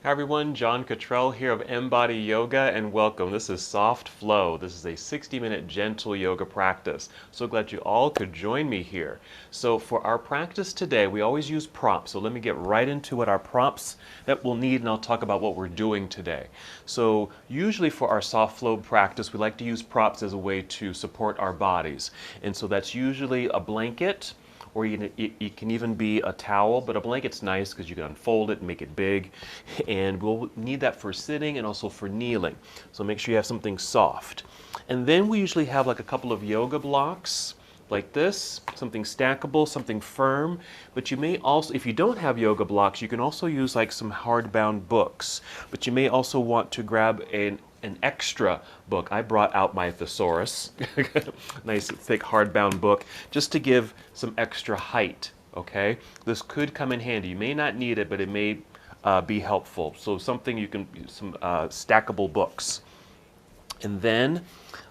Hi everyone, John Cottrell here of MBODY Yoga, and welcome. This is Soft Flow. This is a 60-minute gentle yoga practice. So glad you all could join me here. So for our practice today, we always use props. So let me get right into what our props that we'll need, and I'll talk about what we're doing today. So usually for our soft flow practice, we like to use props as a way to support our bodies. And so that's usually a blanket, or it can even be a towel, but a blanket's nice because you can unfold it and make it big. And we'll need that for sitting and also for kneeling. So make sure you have something soft. And then we usually have like a couple of yoga blocks like this, something stackable, something firm. But you may also, if you don't have yoga blocks, you can also use like some hardbound books. But you may also want to grab an extra book. I brought out my thesaurus, nice thick hardbound book, just to give some extra height, okay? This could come in handy. You may not need it, but it may be helpful. So something you can, some stackable books. And then,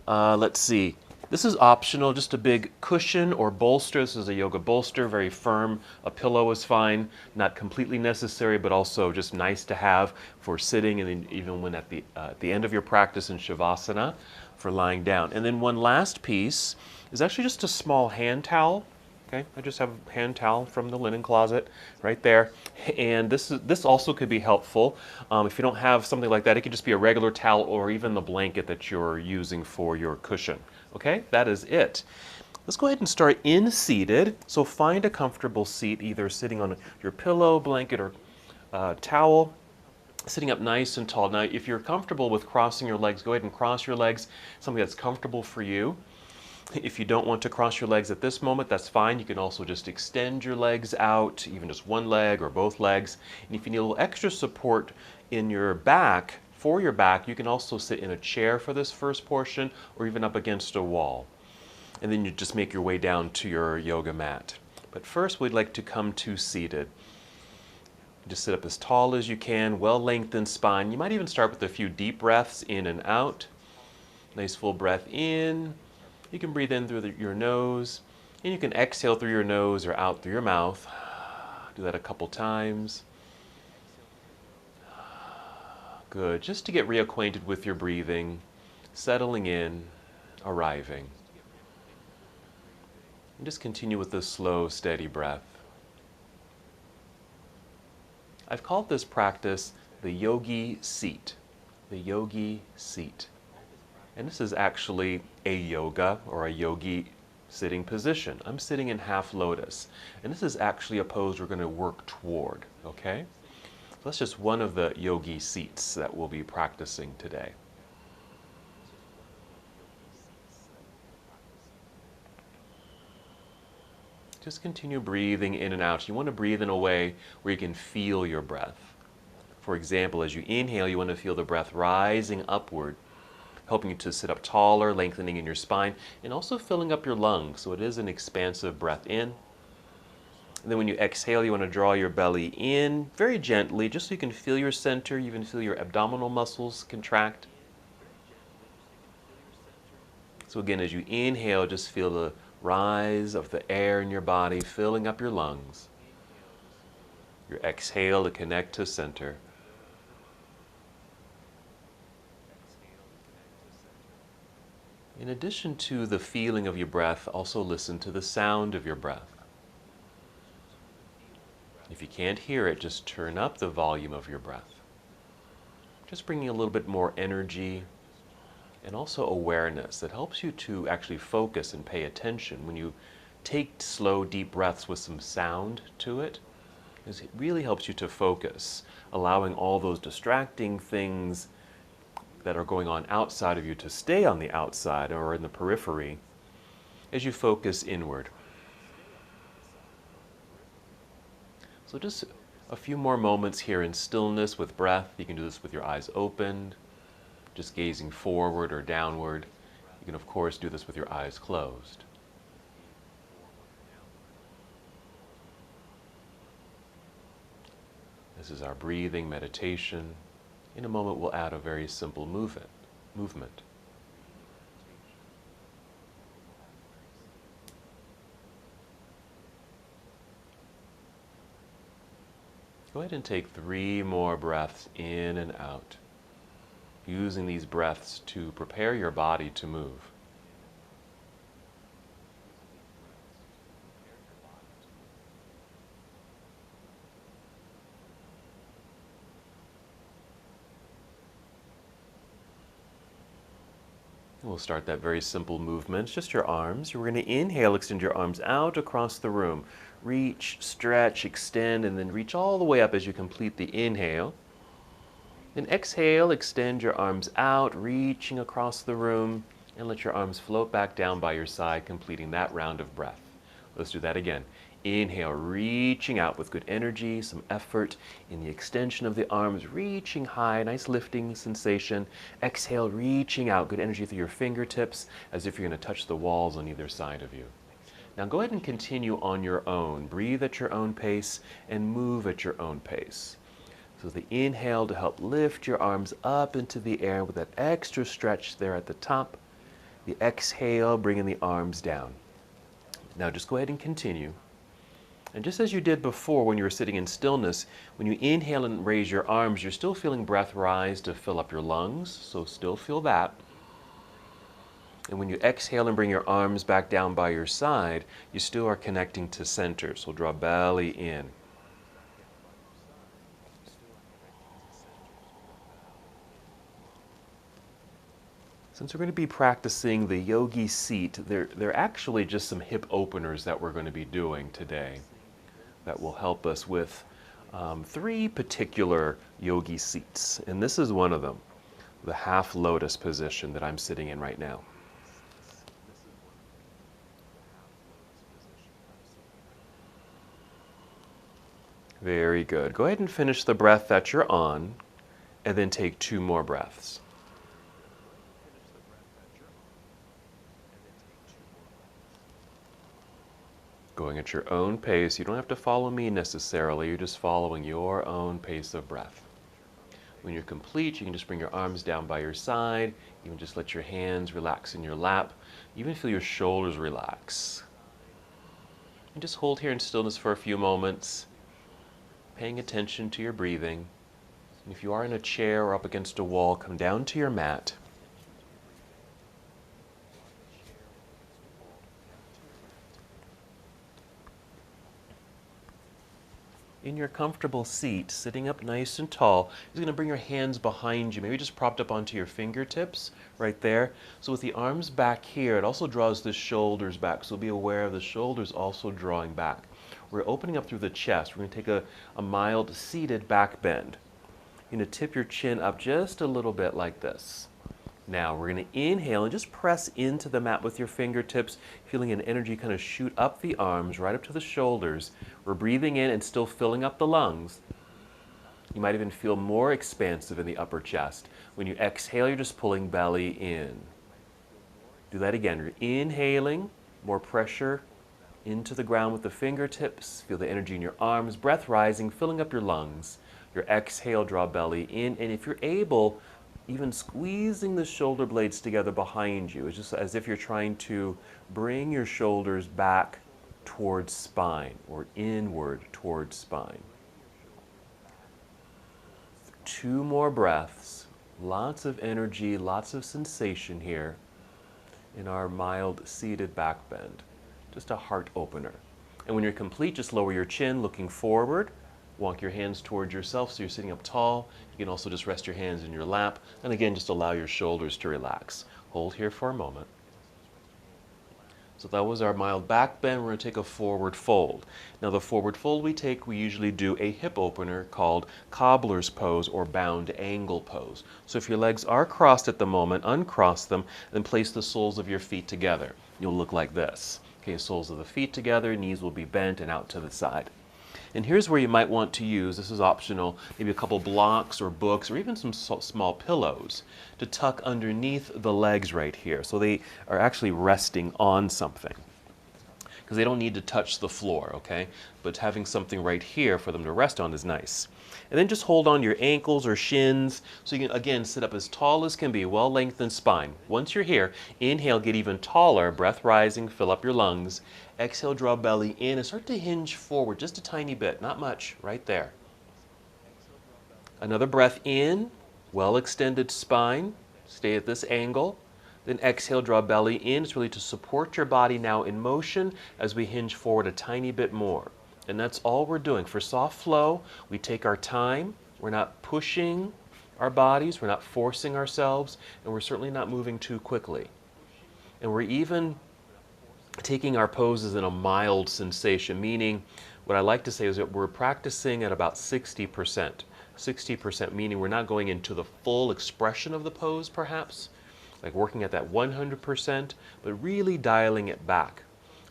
let's see, this is optional, just a big cushion or bolster. This is a yoga bolster, very firm. A pillow is fine, not completely necessary, but also just nice to have for sitting, and then even when at the end of your practice in Shavasana for lying down. And then one last piece is actually just a small hand towel. Okay, I just have a hand towel from the linen closet right there, and this also could be helpful. If you don't have something like that, it could just be a regular towel or even the blanket that you're using for your cushion. Okay, that is it. Let's go ahead and start in seated. So find a comfortable seat, either sitting on your pillow, blanket, or towel, sitting up nice and tall. Now, if you're comfortable with crossing your legs, go ahead and cross your legs, something that's comfortable for you. If you don't want to cross your legs at this moment, that's fine. You can also just extend your legs out, even just one leg or both legs. And if you need a little extra support in your back, for your back, you can also sit in a chair for this first portion or even up against a wall. And then you just make your way down to your yoga mat. But first, we'd like to come to seated. Just sit up as tall as you can, well-lengthened spine. You might even start with a few deep breaths in and out. Nice full breath in. You can breathe in through your nose, and you can exhale through your nose or out through your mouth. Do that a couple times. Good. Just to get reacquainted with your breathing, settling in, arriving. And just continue with this slow, steady breath. I've called this practice the Yogi seat. The Yogi seat. And this is actually a yoga or a yogi sitting position. I'm sitting in half lotus. And this is actually a pose we're going to work toward, okay? So that's just one of the yogi seats that we'll be practicing today. Just continue breathing in and out. You want to breathe in a way where you can feel your breath. For example, as you inhale, you want to feel the breath rising upward, helping you to sit up taller, lengthening in your spine, and also filling up your lungs. So it is an expansive breath in. And then when you exhale, you want to draw your belly in very gently, just so you can feel your center, you even feel your abdominal muscles contract. So again, as you inhale, just feel the rise of the air in your body, filling up your lungs. Your exhale to connect to center. In addition to the feeling of your breath, also listen to the sound of your breath. If you can't hear it, just turn up the volume of your breath. Just bringing a little bit more energy and also awareness that helps you to actually focus and pay attention. When you take slow, deep breaths with some sound to it, it really helps you to focus, allowing all those distracting things that are going on outside of you to stay on the outside or in the periphery as you focus inward. So just a few more moments here in stillness with breath. You can do this with your eyes opened, just gazing forward or downward. You can, of course, do this with your eyes closed. This is our breathing meditation. In a moment, we'll add a very simple movement. Go ahead and take 3 more breaths in and out, using these breaths to prepare your body to move. We'll start that very simple movement. It's just your arms. You're going to inhale, extend your arms out across the room. Reach, stretch, extend, and then reach all the way up as you complete the inhale. Then exhale, extend your arms out, reaching across the room, and let your arms float back down by your side, completing that round of breath. Let's do that again. Inhale, reaching out with good energy, some effort in the extension of the arms, reaching high, nice lifting sensation. Exhale, reaching out, good energy through your fingertips, as if you're going to touch the walls on either side of you. Now go ahead and continue on your own. Breathe at your own pace and move at your own pace. So the inhale to help lift your arms up into the air with that extra stretch there at the top. The exhale, bringing the arms down. Now just go ahead and continue. And just as you did before when you were sitting in stillness, when you inhale and raise your arms, you're still feeling breath rise to fill up your lungs, so still feel that. And when you exhale and bring your arms back down by your side, you still are connecting to center, so draw belly in. Since we're going to be practicing the yogi seat, they're actually just some hip openers that we're going to be doing today that will help us with 3 particular yogi seats. And this is one of them, the half lotus position that I'm sitting in right now. Very good. Go ahead and finish the breath that you're on, and then take 2 more breaths. Going at your own pace. You don't have to follow me necessarily. You're just following your own pace of breath. When you're complete, you can just bring your arms down by your side. You can just let your hands relax in your lap. Even feel your shoulders relax. And just hold here in stillness for a few moments, paying attention to your breathing. And if you are in a chair or up against a wall, come down to your mat. In your comfortable seat, sitting up nice and tall, you're going to bring your hands behind you, maybe just propped up onto your fingertips right there. So with the arms back here, it also draws the shoulders back, so be aware of the shoulders also drawing back. We're opening up through the chest. We're going to take a mild seated back bend. You're going to tip your chin up just a little bit like this. Now we're going to inhale and just press into the mat with your fingertips, feeling an energy kind of shoot up the arms, right up to the shoulders. We're breathing in and still filling up the lungs. You might even feel more expansive in the upper chest. When you exhale, you're just pulling belly in. Do that again. You're inhaling, more pressure into the ground with the fingertips. Feel the energy in your arms, breath rising, filling up your lungs. Your exhale, draw belly in, and if you're able, even squeezing the shoulder blades together behind you. It's just as if you're trying to bring your shoulders back towards spine or inward towards spine. 2 more breaths. Lots of energy, lots of sensation here in our mild seated back bend. Just a heart opener. And when you're complete, just lower your chin, looking forward. Walk your hands towards yourself so you're sitting up tall. You can also just rest your hands in your lap. And again, just allow your shoulders to relax. Hold here for a moment. So that was our mild back bend. We're going to take a forward fold. Now the forward fold we usually do a hip opener called Cobbler's pose or bound angle pose. So if your legs are crossed at the moment, uncross them, then place the soles of your feet together. You'll look like this. Okay, soles of the feet together, knees will be bent and out to the side. And here's where you might want to use, this is optional, maybe a couple blocks or books or even some small pillows to tuck underneath the legs right here. So they are actually resting on something. Because they don't need to touch the floor, okay? But having something right here for them to rest on is nice. And then just hold on to your ankles or shins so you can, again, sit up as tall as can be, well-lengthened spine. Once you're here, inhale, get even taller, breath rising, fill up your lungs. Exhale, draw belly in and start to hinge forward just a tiny bit, not much, right there. Another breath in, well extended spine, stay at this angle. Then exhale, draw belly in. It's really to support your body now in motion as we hinge forward a tiny bit more. And that's all we're doing. For soft flow, we take our time. We're not pushing our bodies, we're not forcing ourselves, and we're certainly not moving too quickly. And we're even taking our poses in a mild sensation, meaning what I like to say is that we're practicing at about 60%. 60% meaning we're not going into the full expression of the pose, perhaps, like working at that 100%, but really dialing it back,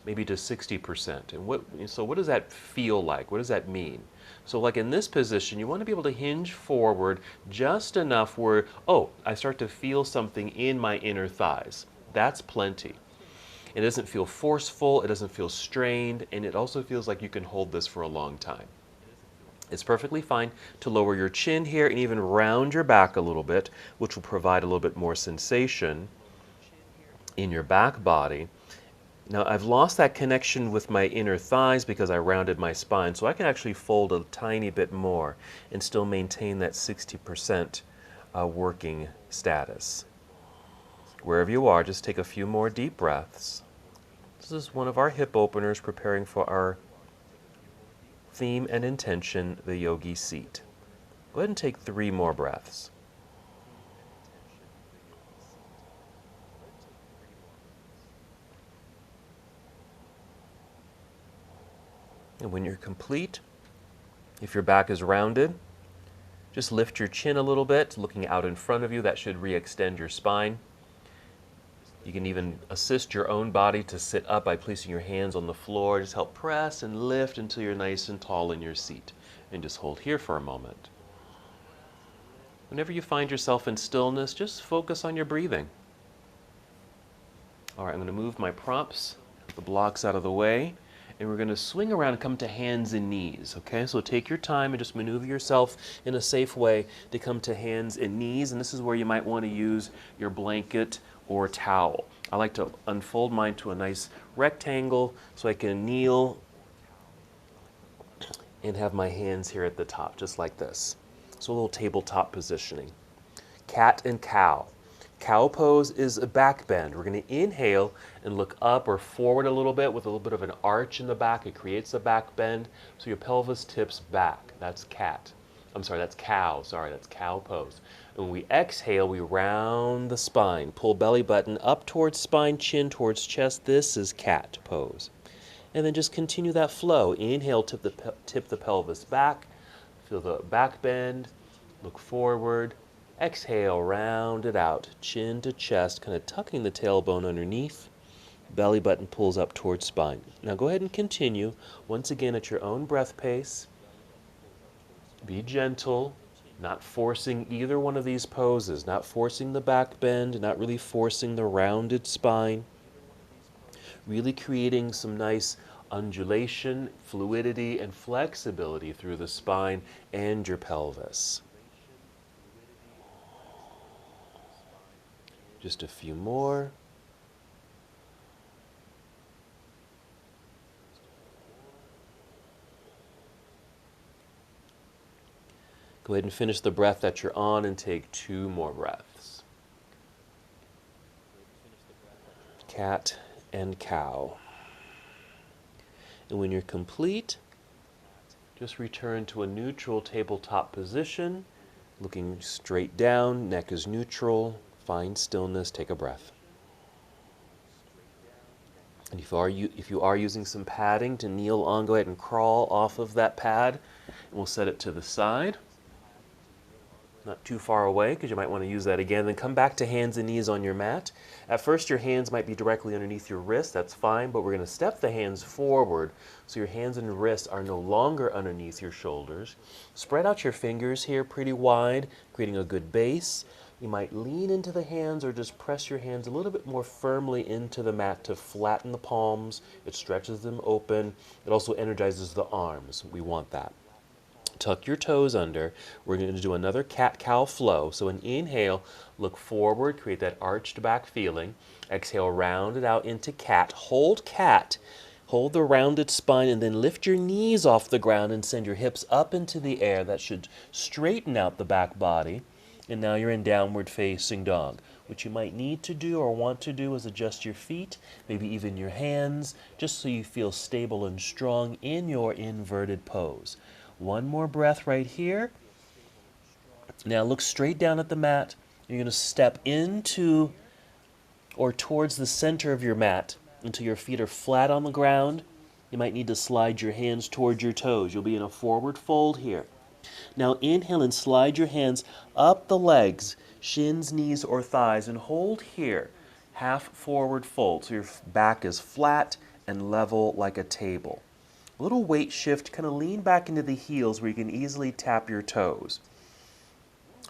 maybe to 60%. And so what does that feel like? What does that mean? So like in this position, you want to be able to hinge forward just enough where, oh, I start to feel something in my inner thighs. That's plenty. It doesn't feel forceful, it doesn't feel strained, and it also feels like you can hold this for a long time. It's perfectly fine to lower your chin here and even round your back a little bit, which will provide a little bit more sensation in your back body. Now I've lost that connection with my inner thighs because I rounded my spine, so I can actually fold a tiny bit more and still maintain that 60% working status. Wherever you are, just take a few more deep breaths. This is one of our hip openers preparing for our theme and intention, the yogi seat. Go ahead and take 3 more breaths. And when you're complete, if your back is rounded, just lift your chin a little bit, looking out in front of you. That should re-extend your spine. You can even assist your own body to sit up by placing your hands on the floor. Just help press and lift until you're nice and tall in your seat. And just hold here for a moment. Whenever you find yourself in stillness, just focus on your breathing. All right, I'm going to move my props, the blocks out of the way, and we're going to swing around and come to hands and knees, okay? So take your time and just maneuver yourself in a safe way to come to hands and knees, and this is where you might want to use your blanket or towel. I like to unfold mine to a nice rectangle so I can kneel and have my hands here at the top, just like this. So a little tabletop positioning. Cat and cow. Cow pose is a back bend. We're going to inhale and look up or forward a little bit with a little bit of an arch in the back. It creates a back bend, so your pelvis tips back. That's cat. That's cow. That's cow pose. And when we exhale, we round the spine. Pull belly button up towards spine, chin towards chest. This is cat pose. And then just continue that flow. Inhale, tip the pelvis back. Feel the back bend. Look forward. Exhale, round it out. Chin to chest, kind of tucking the tailbone underneath. Belly button pulls up towards spine. Now go ahead and continue. Once again at your own breath pace. Be gentle. Not forcing either one of these poses, not forcing the back bend, not really forcing the rounded spine. Really creating some nice undulation, fluidity, and flexibility through the spine and your pelvis. Just a few more. Go ahead and finish the breath that you're on and take 2 more breaths. Cat and cow. And when you're complete, just return to a neutral tabletop position, looking straight down, neck is neutral, find stillness, take a breath. And if you are using some padding to kneel on, go ahead and crawl off of that pad, and we'll set it to the side. Not too far away, because you might want to use that again. Then come back to hands and knees on your mat. At first, your hands might be directly underneath your wrist. That's fine, but we're going to step the hands forward so your hands and wrists are no longer underneath your shoulders. Spread out your fingers here pretty wide, creating a good base. You might lean into the hands or just press your hands a little bit more firmly into the mat to flatten the palms. It stretches them open. It also energizes the arms. We want that. Tuck your toes under. We're going to do another cat-cow flow. So an inhale, look forward, create that arched back feeling. Exhale, round it out into cat. Hold Hold the rounded spine and then lift your knees off the ground and send your hips up into the air. That should straighten out the back body. And now you're in downward facing dog. What you might need to do or want to do is adjust your feet, maybe even your hands, just so you feel stable and strong in your inverted pose. One more breath right here. Now look straight down at the mat. You're going to step into or towards the center of your mat until your feet are flat on the ground. You might need to slide your hands towards your toes. You'll be in a forward fold here. Now inhale and slide your hands up the legs, shins, knees, or thighs, and hold here. Half forward fold, so your back is flat and level like a table. A little weight shift, kind of lean back into the heels where you can easily tap your toes.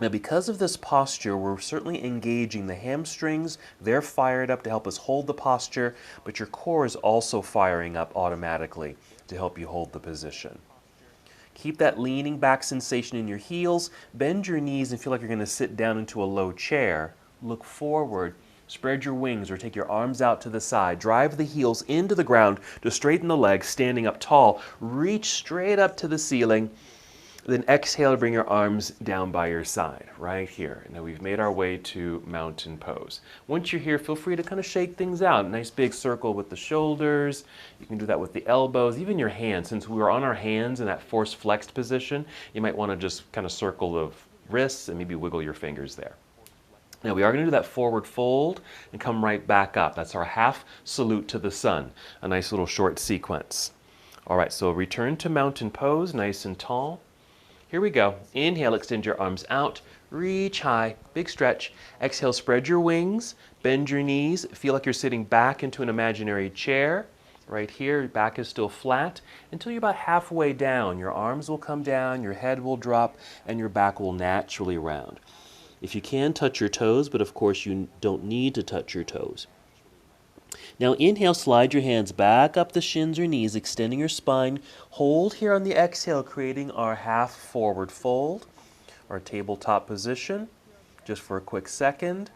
Now because of this posture, we're certainly engaging the hamstrings. They're fired up to help us hold the posture, but your core is also firing up automatically to help you hold the position. Keep that leaning back sensation in your heels. Bend your knees and feel like you're going to sit down into a low chair. Look forward. Spread your wings or take your arms out to the side. Drive the heels into the ground to straighten the legs, standing up tall. Reach straight up to the ceiling. Then exhale to bring your arms down by your side, right here. Now we've made our way to mountain pose. Once you're here, feel free to kind of shake things out. Nice big circle with the shoulders. You can do that with the elbows, even your hands. Since we were on our hands in that forced flexed position, you might want to just kind of circle the wrists and maybe wiggle your fingers there. Now we are going to do that forward fold and come right back up. That's our half salute to the sun, a nice little short sequence. All right, so return to mountain pose, nice and tall. Here we go. Inhale, extend your arms out, reach high, big stretch. Exhale, spread your wings, bend your knees, feel like you're sitting back into an imaginary chair. Right here, your back is still flat until you're about halfway down. Your arms will come down, your head will drop, and your back will naturally round. If you can, touch your toes, but of course you don't need to touch your toes. Now inhale, slide your hands back up the shins or knees, extending your spine. Hold here on the exhale, creating our half forward fold, our tabletop position, just for a quick second.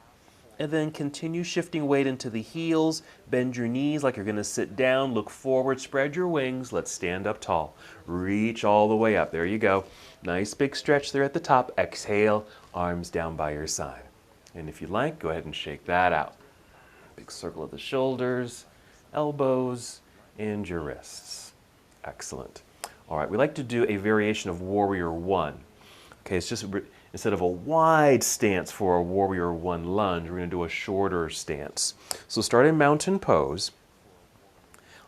And then continue shifting weight into the heels. Bend your knees like you're going to sit down. Look forward, spread your wings. Let's stand up tall. Reach all the way up. There you go. Nice big stretch there at the top. Exhale, arms down by your side. And if you like, go ahead and shake that out. Big circle of the shoulders, elbows, and your wrists. Excellent. All right, we like to do a variation of Warrior One. Okay, it's just instead of a wide stance for a Warrior One lunge, we're going to do a shorter stance. So start in mountain pose.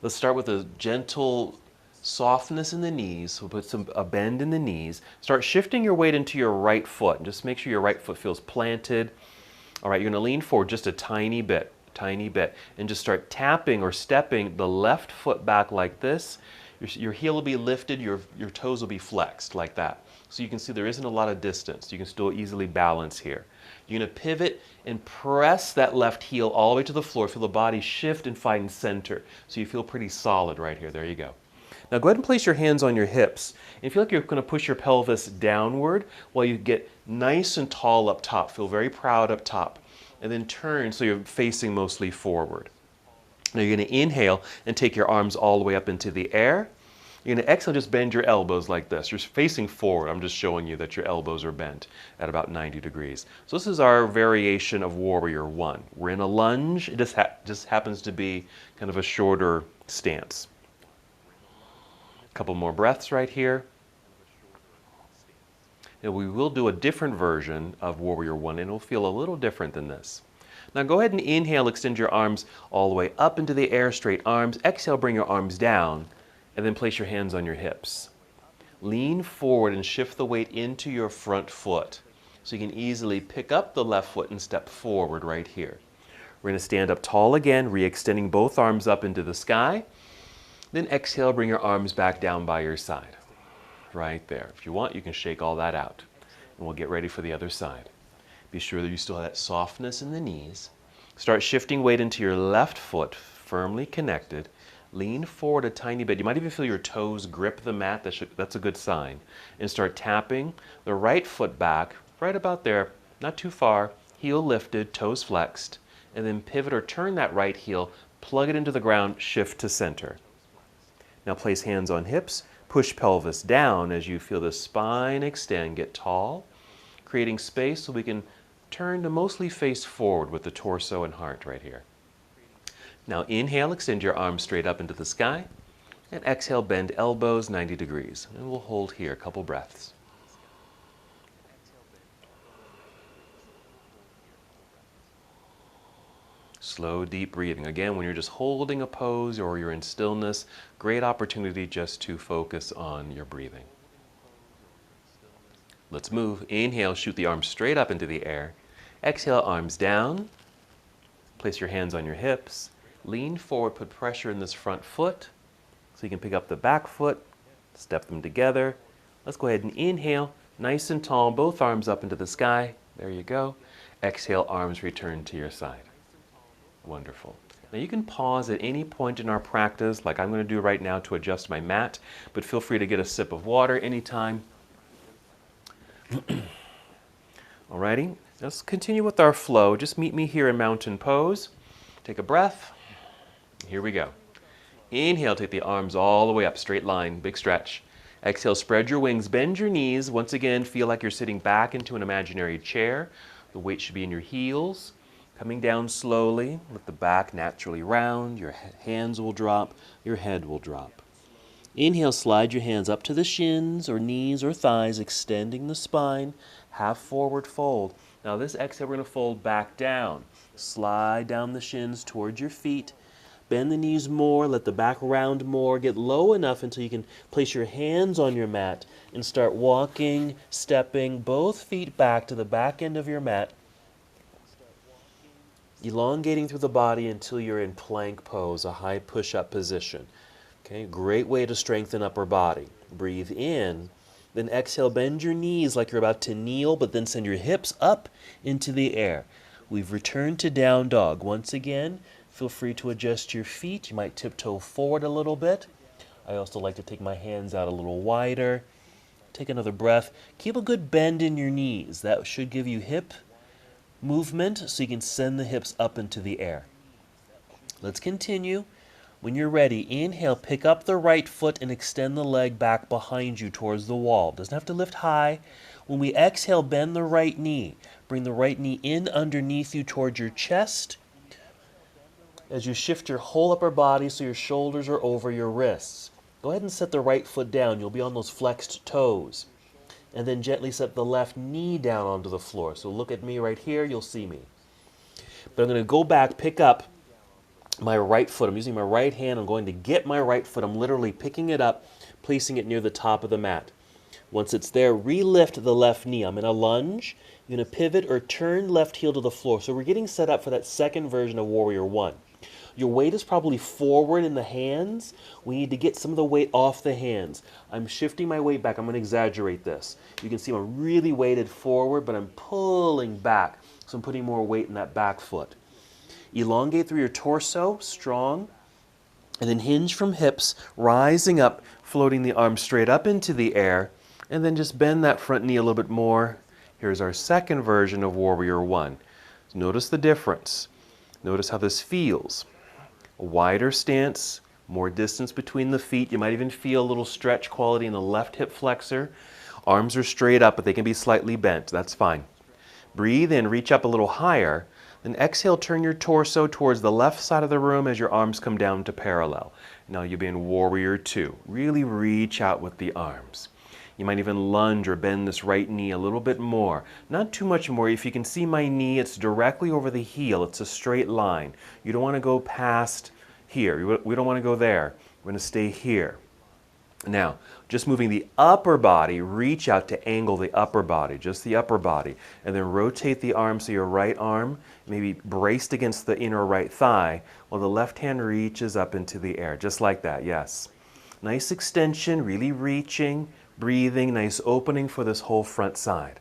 Let's start with a gentle softness in the knees. We'll put a bend in the knees. Start shifting your weight into your right foot. And just make sure your right foot feels planted. All right, you're going to lean forward just a tiny bit, and just start tapping or stepping the left foot back like this. Your heel will be lifted, your toes will be flexed like that. So you can see there isn't a lot of distance. You can still easily balance here. You're going to pivot and press that left heel all the way to the floor. Feel the body shift and find center. So you feel pretty solid right here. There you go. Now go ahead and place your hands on your hips. And feel like you're going to push your pelvis downward while you get nice and tall up top. Feel very proud up top. And then turn so you're facing mostly forward. Now you're going to inhale and take your arms all the way up into the air. You're going to exhale, just bend your elbows like this. You're facing forward. I'm just showing you that your elbows are bent at about 90 degrees. So this is our variation of Warrior One. We're in a lunge. It just happens to be kind of a shorter stance. A couple more breaths right here. Now we will do a different version of Warrior One, and it'll feel a little different than this. Now go ahead and inhale, extend your arms all the way up into the air, straight arms. Exhale, bring your arms down, and then place your hands on your hips. Lean forward and shift the weight into your front foot. So you can easily pick up the left foot and step forward right here. We're going to stand up tall again, re-extending both arms up into the sky. Then exhale, bring your arms back down by your side. Right there. If you want, you can shake all that out. And we'll get ready for the other side. Be sure that you still have that softness in the knees. Start shifting weight into your left foot, firmly connected. Lean forward a tiny bit. You might even feel your toes grip the mat. That's a good sign. And start tapping the right foot back, right about there, not too far. Heel lifted, toes flexed. And then pivot or turn that right heel, plug it into the ground, shift to center. Now place hands on hips, push pelvis down as you feel the spine extend, get tall, creating space so we can turn to mostly face forward with the torso and heart right here. Now inhale, extend your arms straight up into the sky, and exhale, bend elbows 90 degrees. And we'll hold here a couple breaths. Slow, deep breathing. Again, when you're just holding a pose or you're in stillness, great opportunity just to focus on your breathing. Let's move. Inhale, shoot the arms straight up into the air. Exhale, arms down. Place your hands on your hips. Lean forward, put pressure in this front foot. So you can pick up the back foot, step them together. Let's go ahead and inhale, nice and tall, both arms up into the sky. There you go. Exhale, arms return to your side. Wonderful. Now you can pause at any point in our practice, like I'm going to do right now to adjust my mat, but feel free to get a sip of water anytime. Alrighty, let's continue with our flow. Just meet me here in mountain pose. Take a breath. Here we go. Inhale, take the arms all the way up, straight line, big stretch. Exhale, spread your wings, bend your knees. Once again, feel like you're sitting back into an imaginary chair. The weight should be in your heels. Coming down slowly, let the back naturally round, your hands will drop, your head will drop. Inhale, slide your hands up to the shins or knees or thighs, extending the spine, half forward fold. Now this exhale, we're going to fold back down. Slide down the shins towards your feet. Bend the knees more, let the back round more, get low enough until you can place your hands on your mat and start walking, stepping both feet back to the back end of your mat, elongating through the body until you're in plank pose, a high push-up position. Okay, great way to strengthen upper body. Breathe in, then exhale, bend your knees like you're about to kneel, but then send your hips up into the air. We've returned to down dog. Once again, feel free to adjust your feet. You might tiptoe forward a little bit. I also like to take my hands out a little wider. Take another breath. Keep a good bend in your knees. That should give you hip movement so you can send the hips up into the air. Let's continue. When you're ready, inhale, pick up the right foot and extend the leg back behind you towards the wall. Doesn't have to lift high. When we exhale, bend the right knee. Bring the right knee in underneath you towards your chest as you shift your whole upper body so your shoulders are over your wrists. Go ahead and set the right foot down. You'll be on those flexed toes. And then gently set the left knee down onto the floor. So look at me right here, you'll see me. But I'm going to go back, pick up my right foot. I'm using my right hand. I'm going to get my right foot. I'm literally picking it up, placing it near the top of the mat. Once it's there, re-lift the left knee. I'm in a lunge. You're going to pivot or turn left heel to the floor. So we're getting set up for that second version of Warrior One. Your weight is probably forward in the hands. We need to get some of the weight off the hands. I'm shifting my weight back. I'm going to exaggerate this. You can see I'm really weighted forward, but I'm pulling back. So I'm putting more weight in that back foot. Elongate through your torso, strong. And then hinge from hips, rising up, floating the arms straight up into the air. And then just bend that front knee a little bit more. Here's our second version of Warrior One. Notice the difference. Notice how this feels. A wider stance, more distance between the feet. You might even feel a little stretch quality in the left hip flexor. Arms are straight up, but they can be slightly bent. That's fine. Breathe in, reach up a little higher. Then exhale, turn your torso towards the left side of the room as your arms come down to parallel. Now you'll be in Warrior Two. Really reach out with the arms. You might even lunge or bend this right knee a little bit more. Not too much more. If you can see my knee, it's directly over the heel. It's a straight line. You don't want to go past here. We don't want to go there. We're going to stay here. Now, just moving the upper body, reach out to angle the upper body, just the upper body. And then rotate the arm so your right arm may be braced against the inner right thigh while the left hand reaches up into the air. Just like that, yes. Nice extension, really reaching. Breathing, nice opening for this whole front side.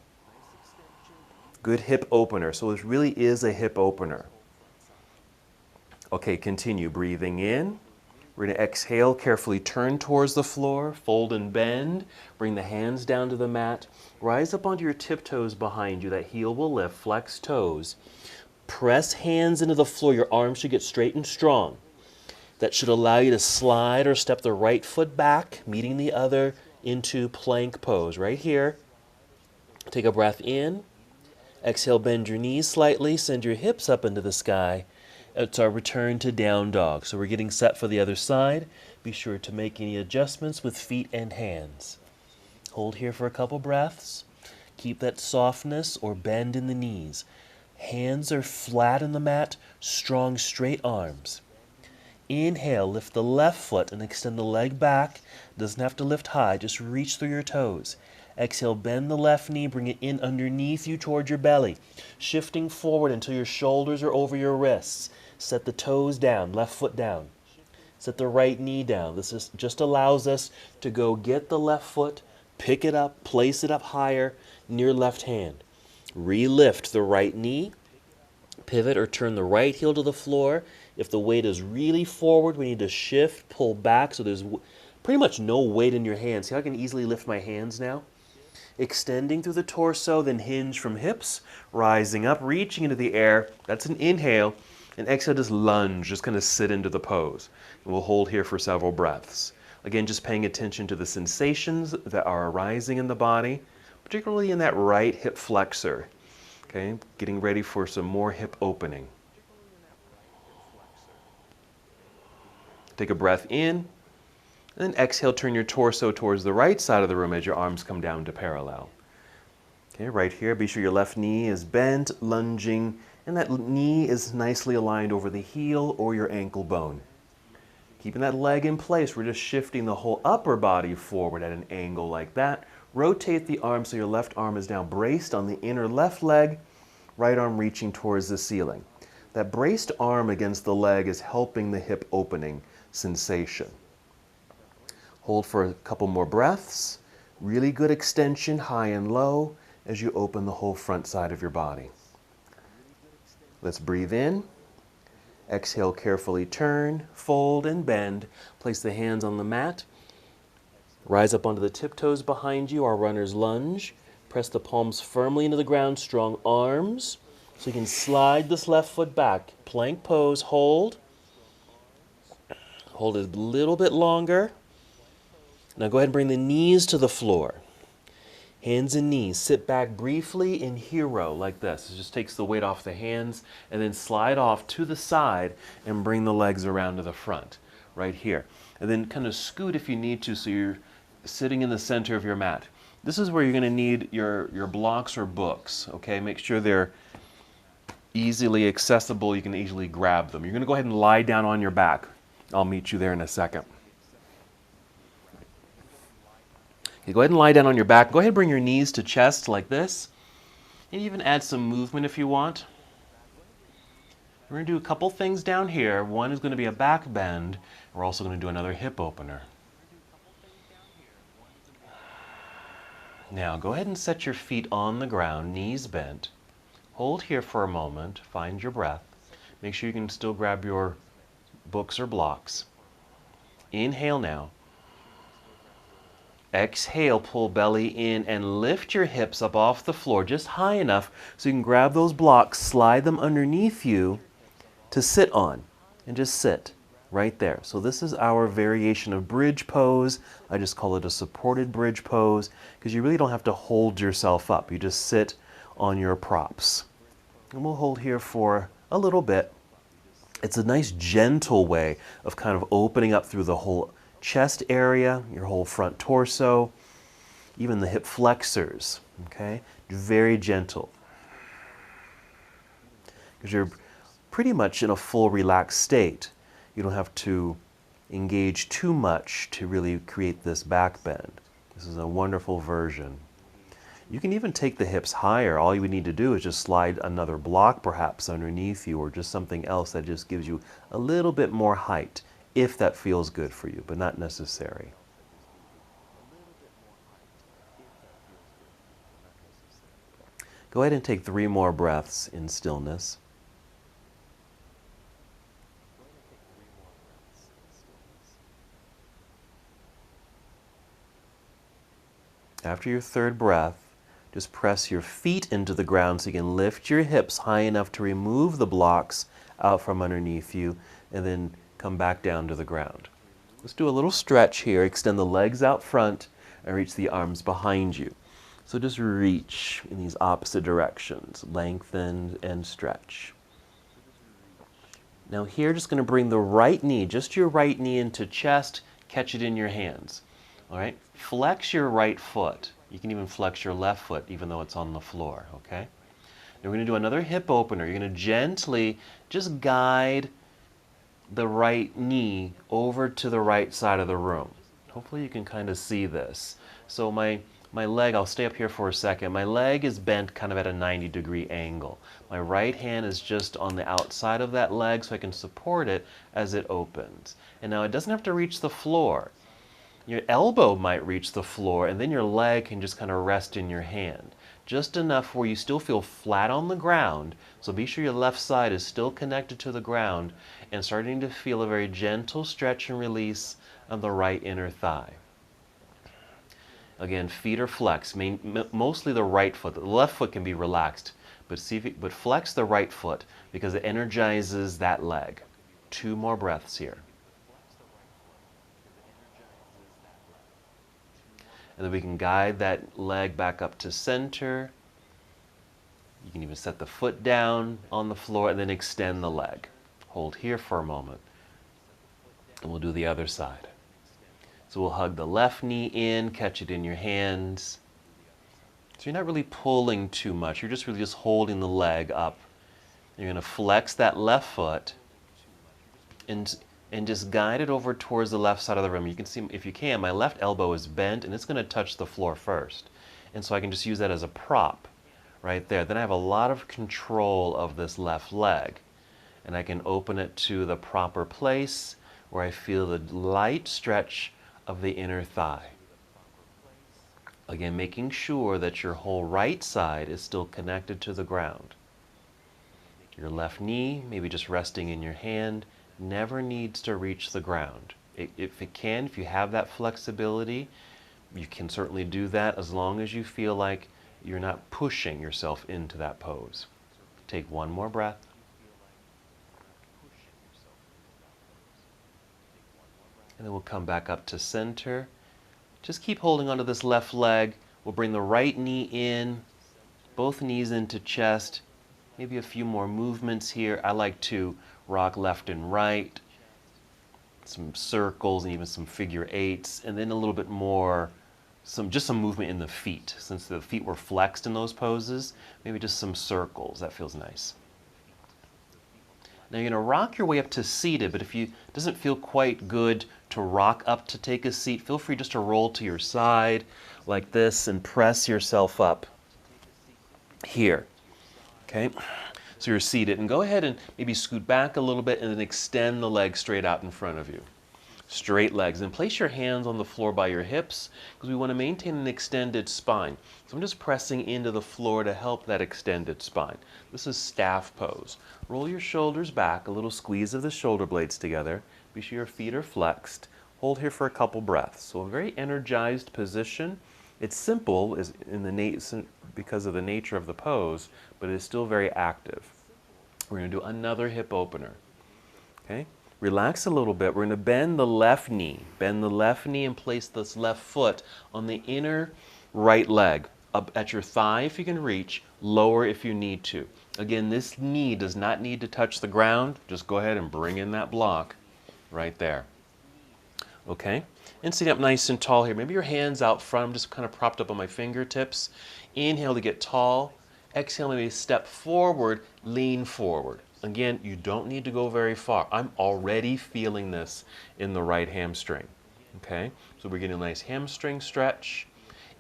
Good hip opener. So this really is a hip opener. Okay, continue. Breathing in. We're going to exhale, carefully turn towards the floor, fold and bend. Bring the hands down to the mat. Rise up onto your tiptoes behind you. That heel will lift. Flex toes. Press hands into the floor. Your arms should get straight and strong. That should allow you to slide or step the right foot back, meeting the other into plank pose. Right here. Take a breath in. Exhale, bend your knees slightly, send your hips up into the sky. It's our return to down dog. So we're getting set for the other side. Be sure to make any adjustments with feet and hands. Hold here for a couple breaths. Keep that softness or bend in the knees. Hands are flat on the mat, strong straight arms. Inhale, lift the left foot and extend the leg back. Doesn't have to lift high, just reach through your toes. Exhale, bend the left knee, bring it in underneath you toward your belly. Shifting forward until your shoulders are over your wrists. Set the toes down, left foot down. Set the right knee down. This just allows us to go get the left foot, pick it up, place it up higher near left hand. Relift the right knee. Pivot or turn the right heel to the floor. If the weight is really forward, we need to shift, pull back so there's pretty much no weight in your hands. See how I can easily lift my hands now? Extending through the torso, then hinge from hips, rising up, reaching into the air. That's an inhale. And exhale, just lunge, just kind of sit into the pose. And we'll hold here for several breaths. Again, just paying attention to the sensations that are arising in the body, particularly in that right hip flexor. Okay, getting ready for some more hip opening. Take a breath in, and then exhale, turn your torso towards the right side of the room as your arms come down to parallel. Okay, right here, be sure your left knee is bent, lunging, and that knee is nicely aligned over the heel or your ankle bone. Keeping that leg in place, we're just shifting the whole upper body forward at an angle like that. Rotate the arm so your left arm is now braced on the inner left leg, right arm reaching towards the ceiling. That braced arm against the leg is helping the hip opening sensation. Hold for a couple more breaths. Really good extension, high and low, as you open the whole front side of your body. Let's breathe in. Exhale, carefully turn, fold, and bend. Place the hands on the mat. Rise up onto the tiptoes behind you, our runner's lunge. Press the palms firmly into the ground, strong arms. So you can slide this left foot back. Plank pose, hold. Hold it a little bit longer. Now go ahead and bring the knees to the floor. Hands and knees. Sit back briefly in hero like this. It just takes the weight off the hands and then slide off to the side and bring the legs around to the front right here. And then kind of scoot if you need to so you're sitting in the center of your mat. This is where you're going to need your blocks or books. Okay, make sure they're easily accessible. You can easily grab them. You're going to go ahead and lie down on your back. I'll meet you there in a second. Okay, go ahead and lie down on your back. Go ahead and bring your knees to chest like this. And even add some movement if you want. We're going to do a couple things down here. One is going to be a back bend. We're also going to do another hip opener. Now go ahead and set your feet on the ground, knees bent. Hold here for a moment. Find your breath. Make sure you can still grab your books or blocks. Inhale now. Exhale, pull belly in and lift your hips up off the floor just high enough so you can grab those blocks, slide them underneath you to sit on, and just sit right there. So this is our variation of bridge pose. I just call it a supported bridge pose because you really don't have to hold yourself up. You just sit on your props. And we'll hold here for a little bit. It's a nice gentle way of kind of opening up through the whole chest area, your whole front torso, even the hip flexors, okay? Very gentle. Because you're pretty much in a full relaxed state. You don't have to engage too much to really create this back bend. This is a wonderful version. You can even take the hips higher. All you would need to do is just slide another block perhaps underneath you or just something else that just gives you a little bit more height if that feels good for you, but not necessary. Go ahead and take 3 more breaths in stillness. After your 3rd breath, just press your feet into the ground so you can lift your hips high enough to remove the blocks out from underneath you, and then come back down to the ground. Let's do a little stretch here. Extend the legs out front and reach the arms behind you. So just reach in these opposite directions, lengthen and stretch. Now here, just going to bring the right knee, just your right knee into chest, catch it in your hands. All right, flex your right foot. You can even flex your left foot even though it's on the floor, okay? Now we're going to do another hip opener. You're going to gently just guide the right knee over to the right side of the room. Hopefully you can kind of see this. So my leg, I'll stay up here for a second. My leg is bent kind of at a 90-degree angle. My right hand is just on the outside of that leg so I can support it as it opens. And now it doesn't have to reach the floor. Your elbow might reach the floor and then your leg can just kind of rest in your hand. Just enough where you still feel flat on the ground. So be sure your left side is still connected to the ground and starting to feel a very gentle stretch and release of the right inner thigh. Again, feet are flexed, mostly the right foot. The left foot can be relaxed, but flex the right foot because it energizes that leg. 2 more breaths here. And then we can guide that leg back up to center. You can even set the foot down on the floor and then extend the leg. Hold here for a moment. And we'll do the other side. So we'll hug the left knee in, catch it in your hands. So you're not really pulling too much. You're just really just holding the leg up. You're going to flex that left foot and just guide it over towards the left side of the room. You can see, if you can, my left elbow is bent and it's going to touch the floor first. And so I can just use that as a prop right there. Then I have a lot of control of this left leg. And I can open it to the proper place where I feel the light stretch of the inner thigh. Again, making sure that your whole right side is still connected to the ground. Your left knee, maybe just resting in your hand, never needs to reach the ground. If it can, if you have that flexibility, you can certainly do that as long as you feel like you're not pushing yourself into that pose. Take 1 more breath. And then we'll come back up to center. Just keep holding onto this left leg. We'll bring the right knee in, both knees into chest. Maybe a few more movements here. I like to rock left and right, some circles and even some figure 8s, and then a little bit more, just some movement in the feet. Since the feet were flexed in those poses, maybe just some circles. That feels nice. Now you're going to rock your way up to seated, but if it doesn't feel quite good to rock up to take a seat, feel free just to roll to your side like this and press yourself up here. Okay? So you're seated, and go ahead and maybe scoot back a little bit and then extend the legs straight out in front of you. Straight legs. And place your hands on the floor by your hips because we want to maintain an extended spine. So I'm just pressing into the floor to help that extended spine. This is staff pose. Roll your shoulders back, a little squeeze of the shoulder blades together. Be sure your feet are flexed. Hold here for a couple breaths. So a very energized position. It's simple because of the nature of the pose, but it's still very active. We're going to do another hip opener. Okay? Relax a little bit. We're going to bend the left knee. Bend the left knee and place this left foot on the inner right leg. Up at your thigh if you can reach, lower if you need to. Again, this knee does not need to touch the ground. Just go ahead and bring in that block right there. Okay? And sit up nice and tall here. Maybe your hands out front. I'm just kind of propped up on my fingertips. Inhale to get tall. Exhale, maybe step forward, lean forward. Again, you don't need to go very far. I'm already feeling this in the right hamstring. Okay? So we're getting a nice hamstring stretch.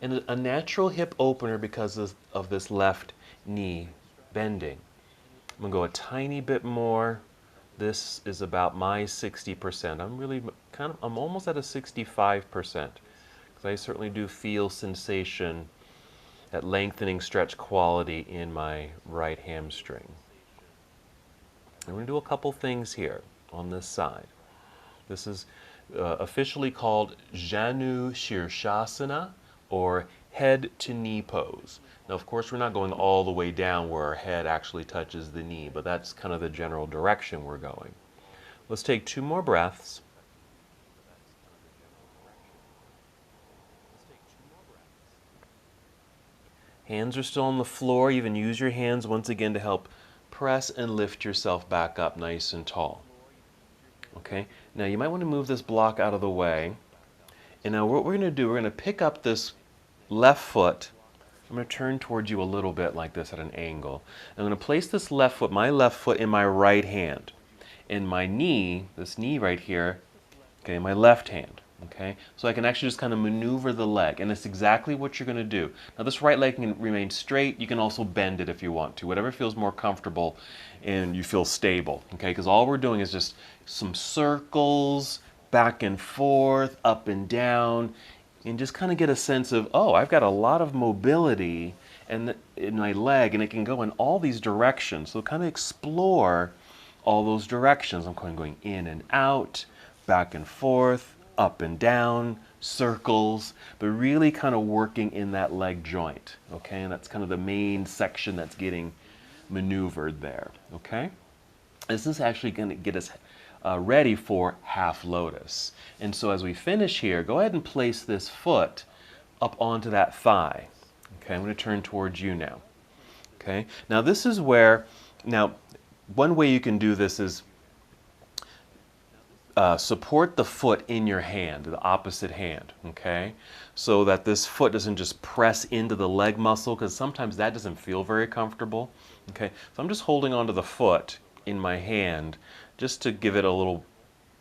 And a natural hip opener because of this left knee bending. I'm going to go a tiny bit more. This is about my 60%. I'm almost at a 65% because I certainly do feel sensation, that lengthening stretch quality in my right hamstring. And we're going to do a couple things here on this side. This is officially called Janu Shirshasana, or head to knee pose. Now, of course, we're not going all the way down where our head actually touches the knee, but that's kind of the general direction we're going. Let's take 2 more breaths. Hands are still on the floor. Even use your hands once again to help press and lift yourself back up nice and tall. Okay, now you might want to move this block out of the way. And now what we're going to do, we're going to pick up this left foot. I'm going to turn towards you a little bit like this at an angle. I'm going to place this left foot, my left foot, in my right hand. And my knee, this knee right here, okay, in my left hand. Okay, so I can actually just kind of maneuver the leg, and it's exactly what you're going to do. Now this right leg can remain straight. You can also bend it if you want to, whatever feels more comfortable and you feel stable. Okay, because all we're doing is just some circles, back and forth, up and down, and just kind of get a sense of, oh, I've got a lot of mobility in my leg, and it can go in all these directions. So kind of explore all those directions. I'm going in and out, back and forth, up and down, circles, but really kind of working in that leg joint, okay? And that's kind of the main section that's getting maneuvered there, okay? This is actually going to get us ready for half lotus. And so as we finish here, go ahead and place this foot up onto that thigh. Okay, I'm going to turn towards you now. Okay, now this is where, now one way you can do this is support the foot in your hand, the opposite hand, okay? So that this foot doesn't just press into the leg muscle, because sometimes that doesn't feel very comfortable, okay? So I'm just holding onto the foot in my hand just to give it a little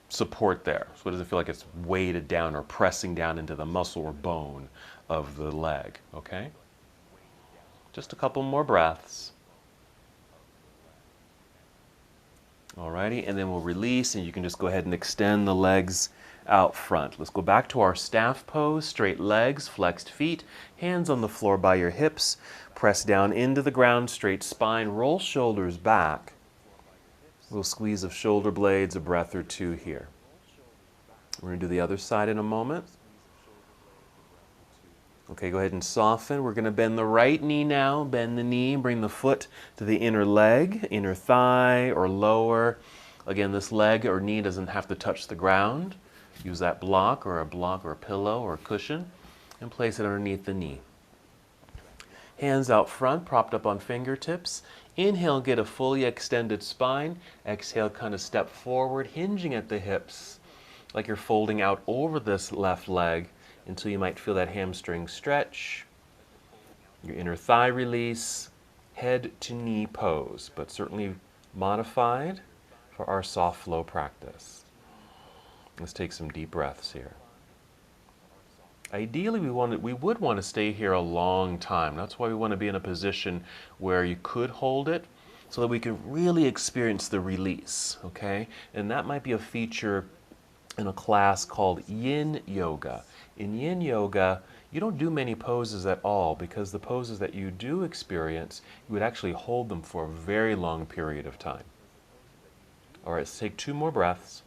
support there, so it doesn't feel like it's weighted down or pressing down into the muscle or bone of the leg, okay? Just a couple more breaths. Alrighty, and then we'll release, and you can just go ahead and extend the legs out front. Let's go back to our staff pose, straight legs, flexed feet, hands on the floor by your hips, press down into the ground, straight spine, roll shoulders back. A little squeeze of shoulder blades, a breath or two here. We're going to do the other side in a moment. Okay, go ahead and soften. We're going to bend the right knee now. Bend the knee, bring the foot to the inner leg, inner thigh or lower. Again, this leg or knee doesn't have to touch the ground. Use that block or a pillow or a cushion and place it underneath the knee. Hands out front, propped up on fingertips. Inhale, get a fully extended spine. Exhale, kind of step forward, hinging at the hips, like you're folding out over this left leg until you might feel that hamstring stretch, your inner thigh release, head to knee pose, but certainly modified for our soft flow practice. Let's take some deep breaths here. Ideally, we would want to stay here a long time. That's why we want to be in a position where you could hold it so that we can really experience the release, okay? And that might be a feature in a class called Yin Yoga. In Yin Yoga, you don't do many poses at all, because the poses that you do experience, you would actually hold them for a very long period of time. All right, let's take 2 more breaths.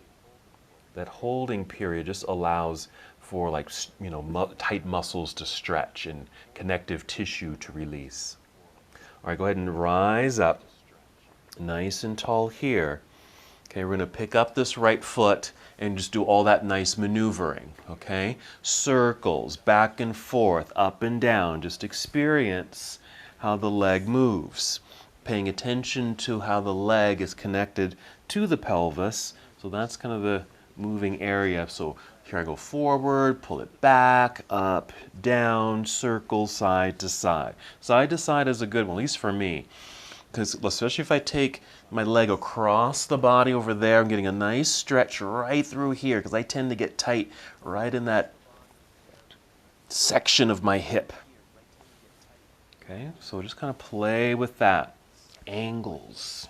That holding period just allows for, like, you know, tight muscles to stretch and connective tissue to release. All right, go ahead and rise up nice and tall here. Okay, we're going to pick up this right foot and just do all that nice maneuvering, okay? Circles, back and forth, up and down. Just experience how the leg moves. Paying attention to how the leg is connected to the pelvis. So that's kind of the moving area. So here I go forward, pull it back, up, down, circle, side to side. Side to side is a good one, at least for me. Because especially if I take my leg across the body over there, I'm getting a nice stretch right through here, because I tend to get tight right in that section of my hip. Okay, so just kind of play with that. Angles,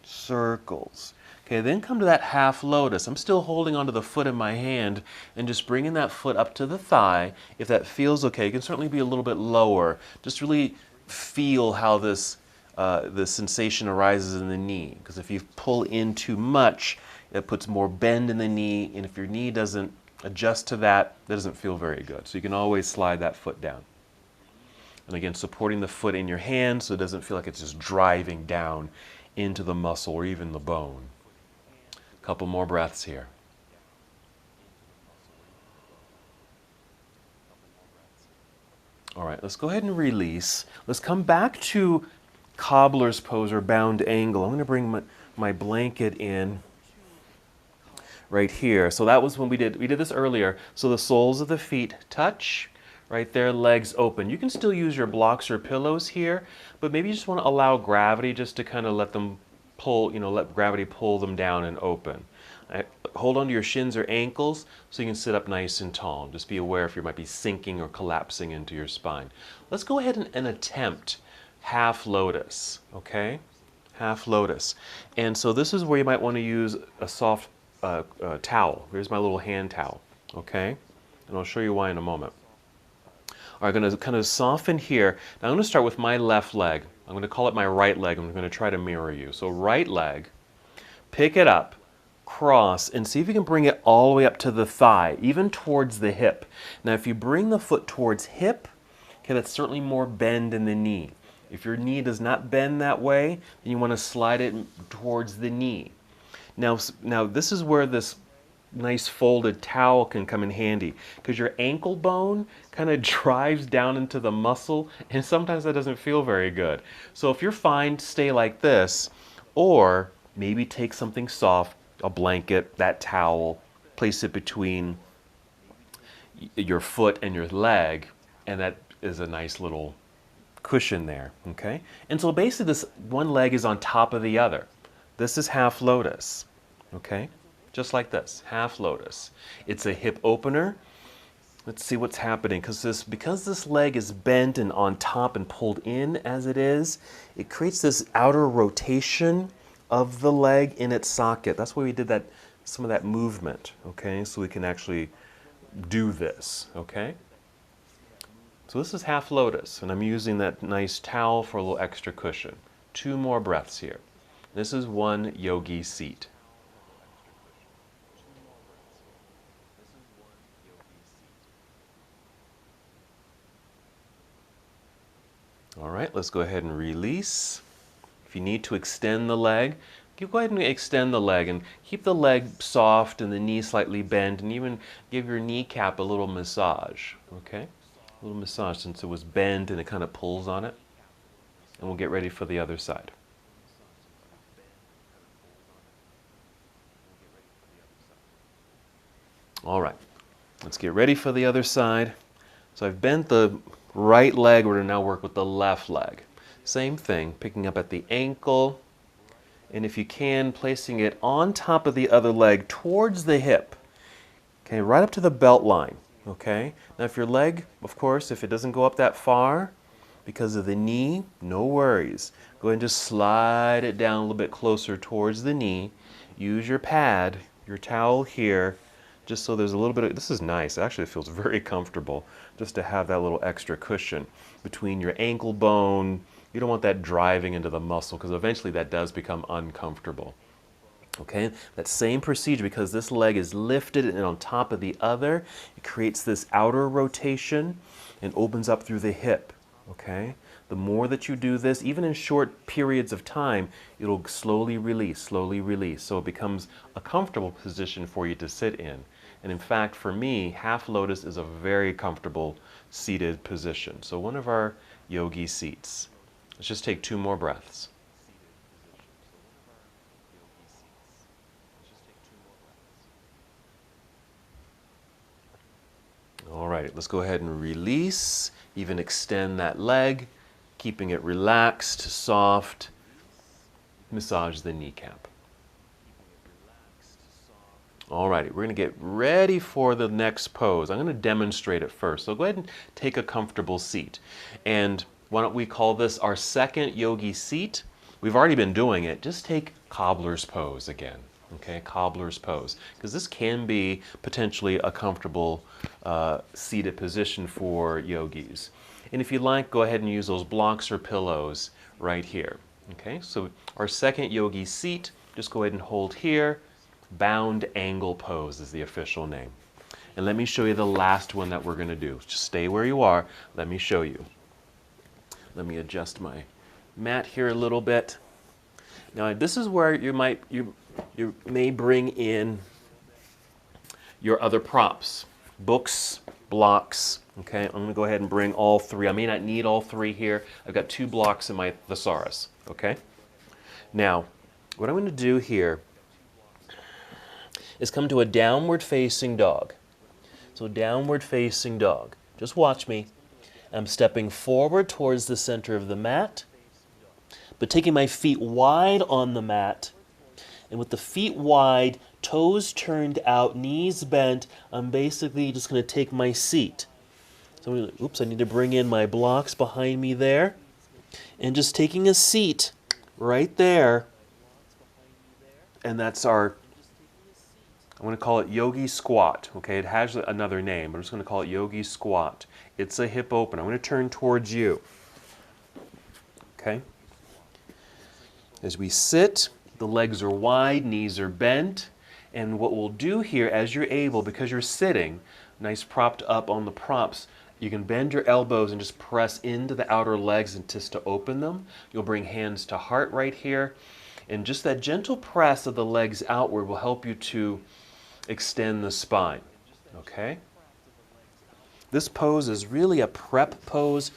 circles. Okay, then come to that half lotus. I'm still holding onto the foot in my hand and just bringing that foot up to the thigh. If that feels okay, it can certainly be a little bit lower. Just really feel how this the sensation arises in the knee, because if you pull in too much, it puts more bend in the knee, and if your knee doesn't adjust to that, that doesn't feel very good. So you can always slide that foot down. And again, supporting the foot in your hand so it doesn't feel like it's just driving down into the muscle or even the bone. Couple more breaths here. All right, let's go ahead and release. Let's come back to Cobbler's pose or bound angle. I'm going to bring my blanket in right here. So that was when we did this earlier. So the soles of the feet touch, right there, legs open. You can still use your blocks or pillows here, but maybe you just want to allow gravity just to kind of let them pull, let gravity pull them down and open. Hold on to your shins or ankles so you can sit up nice and tall. Just be aware if you might be sinking or collapsing into your spine. Let's go ahead and attempt half lotus, okay? Half lotus. And so this is where you might want to use a soft towel. Here's my little hand towel, okay? And I'll show you why in a moment. All right, I'm going to kind of soften here. Now I'm going to start with my left leg. I'm going to call it my right leg. I'm going to try to mirror you. So right leg, pick it up, cross, and see if you can bring it all the way up to the thigh, even towards the hip. Now if you bring the foot towards hip, okay, that's certainly more bend in the knee. If your knee does not bend that way, then you want to slide it towards the knee. Now this is where this nice folded towel can come in handy, because your ankle bone kind of drives down into the muscle, and sometimes that doesn't feel very good. So if you're fine, stay like this, or maybe take something soft, a blanket, that towel, place it between your foot and your leg, and that is a nice little cushion there, okay? And so basically this one leg is on top of the other. This is half lotus, okay? Just like this, half lotus. It's a hip opener. Let's see what's happening, because this leg is bent and on top and pulled in as it is, it creates this outer rotation of the leg in its socket. That's why we did some of that movement, okay? So we can actually do this, okay? So this is half lotus, and I'm using that nice towel for a little extra cushion. 2 more breaths here. This is one yogi seat. All right, let's go ahead and release. If you need to extend the leg, go ahead and extend the leg and keep the leg soft and the knee slightly bent, and even give your kneecap a little massage, okay? A little massage since it was bent and it kind of pulls on it. And we'll get ready for the other side. All right, let's get ready for the other side. So I've bent the right leg. We're going to now work with the left leg. Same thing, picking up at the ankle, and if you can, placing it on top of the other leg towards the hip, okay, right up to the belt line, okay? Now if your leg, of course, if it doesn't go up that far because of the knee, no worries. Go ahead and just slide it down a little bit closer towards the knee. Use your pad, your towel here, just so there's a little bit of, this is nice, actually it feels very comfortable just to have that little extra cushion between your ankle bone. You don't want that driving into the muscle, because eventually that does become uncomfortable. Okay, that same procedure, because this leg is lifted and on top of the other, it creates this outer rotation and opens up through the hip. Okay, the more that you do this, even in short periods of time, it'll slowly release, so it becomes a comfortable position for you to sit in. And in fact, for me, half lotus is a very comfortable seated position. So one of our yogi seats. Let's just take 2 more breaths. All right, let's go ahead and release, even extend that leg, keeping it relaxed, soft. Massage the kneecap. All righty, we're going to get ready for the next pose. I'm going to demonstrate it first. So go ahead and take a comfortable seat. And why don't we call this our second yogi seat? We've already been doing it. Just take Cobbler's pose again. Okay, Cobbler's pose. Because this can be potentially a comfortable seated position for yogis. And if you like, go ahead and use those blocks or pillows right here. Okay, so our second yogi seat, just go ahead and hold here. Bound angle pose is the official name. And let me show you the last one that we're going to do. Just stay where you are. Let me show you. Let me adjust my mat here a little bit. Now this is where you You may bring in your other props, books, blocks. Okay, I'm going to go ahead and bring all three. I may not need all three here. I've got 2 blocks in my thesaurus. Okay, now what I'm going to do here is come to a downward facing dog. So downward facing dog. Just watch me. I'm stepping forward towards the center of the mat, but taking my feet wide on the mat. And with the feet wide, toes turned out, knees bent, I'm basically just going to take my seat. So, oops, I need to bring in my blocks behind me there. And just taking a seat right there. And that's our, I'm going to call it Yogi Squat. Okay, it has another name, but I'm just going to call it Yogi Squat. It's a hip opener. I'm going to turn towards you. Okay? As we sit, the legs are wide, knees are bent. And what we'll do here, as you're able, because you're sitting, nice propped up on the props, you can bend your elbows and just press into the outer legs and just to open them. You'll bring hands to heart right here. And just that gentle press of the legs outward will help you to extend the spine. Okay? This pose is really a prep pose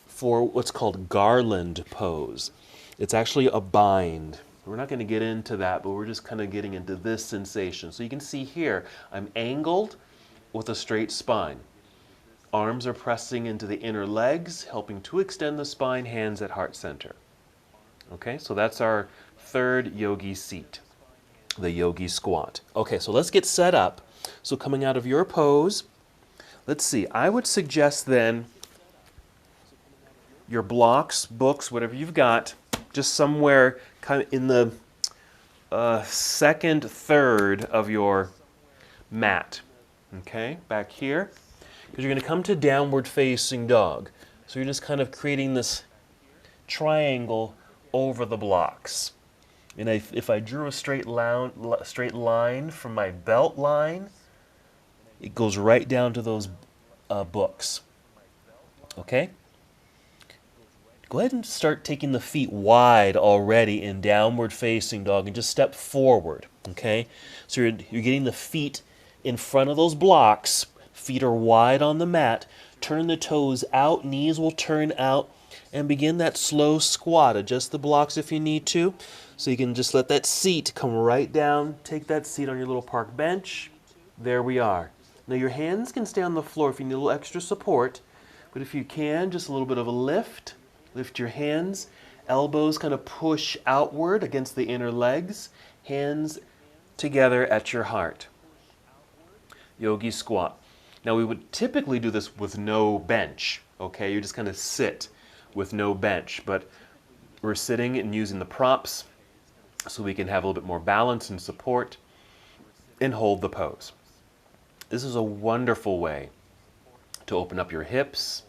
for what's called garland pose. It's actually a bind. We're not going to get into that, but we're just kind of getting into this sensation. So you can see here, I'm angled with a straight spine. Arms are pressing into the inner legs, helping to extend the spine, hands at heart center. Okay, so that's our third yogi seat, the yogi squat. Okay, so let's get set up. So coming out of your pose, let's see, I would suggest then your blocks, books, whatever you've got, just somewhere kind of in the second third of your mat. Okay, back here. Because you're going to come to downward facing dog. So you're just kind of creating this triangle over the blocks. And if I drew a straight line from my belt line, it goes right down to those books. Okay? Go ahead and start taking the feet wide already in downward facing dog and just step forward. Okay? So you're getting the feet in front of those blocks. Feet are wide on the mat. Turn the toes out, knees will turn out, and begin that slow squat. Adjust the blocks if you need to. So you can just let that seat come right down. Take that seat on your little park bench. There we are. Now your hands can stay on the floor if you need a little extra support. But if you can, just a little bit of a lift. Lift your hands. Elbows kind of push outward against the inner legs. Hands together at your heart. Yogi squat. Now we would typically do this with no bench. Okay, you just kind of sit with no bench. But we're sitting and using the props so we can have a little bit more balance and support and hold the pose. This is a wonderful way to open up your hips.